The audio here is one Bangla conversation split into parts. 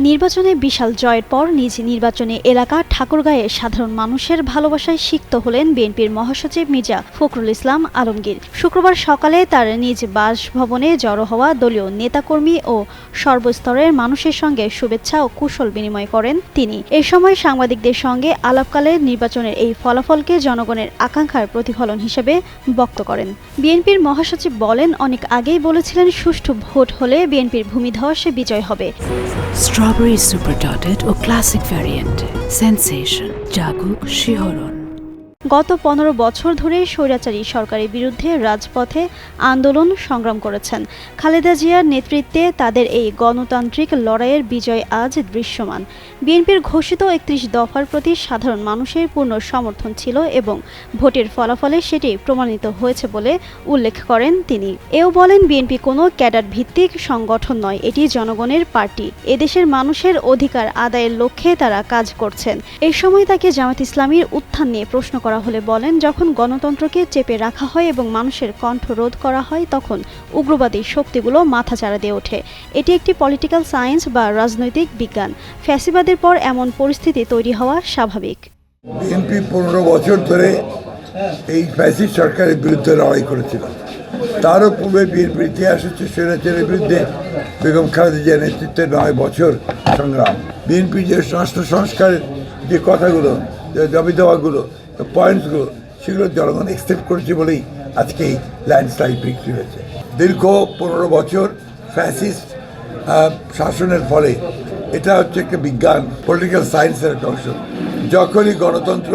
নির্বাচনে বিশাল জয়ের পর নিজ নির্বাচনী এলাকা ঠাকুরগাঁয়ে সাধারণ মানুষের ভালোবাসায় সিক্ত হলেন বিএনপির মহাসচিব মির্জা ফখরুল ইসলাম আলমগীর। শুক্রবার সকালে তার নিজ বাসভবনে জড়ো হওয়া দলীয় নেতাকর্মী ও সর্বস্তরের মানুষের সঙ্গে শুভেচ্ছা ও কুশল বিনিময় করেন তিনি। এ সময় সাংবাদিকদের সঙ্গে আলাপকালে নির্বাচনের এই ফলাফলকে জনগণের আকাঙ্ক্ষার প্রতিফলন হিসেবে বক্তব্য করেন। বিএনপির মহাসচিব বলেন, অনেক আগেই বলেছিলেন সুষ্ঠু ভোট হলে বিএনপির ভূমিধসে বিজয় হবে। স্ট্রবেরি সুপার ডটেড ও ক্লাসিক ভ্যারিয়েন্টে সেনসেশন জাগুক শিহরণ। গত 15 বছর ধরে স্বৈরাচারী সরকারের বিরুদ্ধে রাজপথে আন্দোলন সংগ্রাম করেছেন। খালেদা জিয়ার নেতৃত্বে তাদের এই গণতান্ত্রিক লড়াইয়ের বিজয় আজ দৃশ্যমান। বিএনপির ঘোষিত 31 দফার প্রতি সাধারণ মানুষের পূর্ণ সমর্থন ছিল এবং ভোটের ফলাফলে সেটি প্রমাণিত হয়েছে বলে উল্লেখ করেন তিনি। এও বলেন, বিএনপি কোনো ক্যাডার ভিত্তিক সংগঠন নয়, এটি জনগণের পার্টি। এদেশের মানুষের অধিকার আদায়ের লক্ষ্যে তারা কাজ করছেন। এই সময় তাকে জামায়াত ইসলামীর উত্থান নিয়ে প্রশ্ন করা হলে বলেন, যখন গণতন্ত্রকে চেপে রাখা হয় এবং মানুষের কণ্ঠ রোধ করা হয় তখন উগ্রবাদী শক্তিগুলো মাথাচাড়া দিয়ে ওঠে। এটি একটি পলিটিক্যাল সায়েন্স বা রাজনৈতিক বিজ্ঞান। ফ্যাসিবাদের পর এমন পরিস্থিতি তৈরি হওয়া স্বাভাবিক। বিএনপি 15 বছর ধরে এই ফ্যাসিস্ট সরকারের বিরুদ্ধে লড়াই করেছিল। তারও পূর্বে বিএনপির ইতিহাস হচ্ছে স্বৈরাচারের বিরুদ্ধে বেগম খালেদা জিয়ার নেতৃত্বে 9 বছর সংগ্রাম। বিএনপি যে রাষ্ট্র সংস্কারের যে কথাগুলো, যে দাবি দেওয়াগুলো, পয়েন্টসগুলো, সেগুলো জনগণ অ্যাকসেপ্ট করেছে বলেই আজকে এই ল্যান্ডস্লাইড বিক্রি হয়েছে। দীর্ঘ 15 বছর ফ্যাসিস্ট শাসনের ফলে এটা হচ্ছে একটা বিজ্ঞান, পলিটিক্যাল সায়েন্সের একটা অংশ। যখনই গণতন্ত্র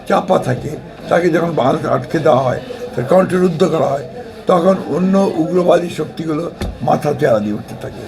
চাপা থাকে, তাকে যখন বাঁধ আটকে দেওয়া হয়, তার কণ্ঠরুদ্ধ করা হয়, তখন অন্য উগ্রবাদী শক্তিগুলো মাথা চেহারা দিয়ে উঠতে থাকে।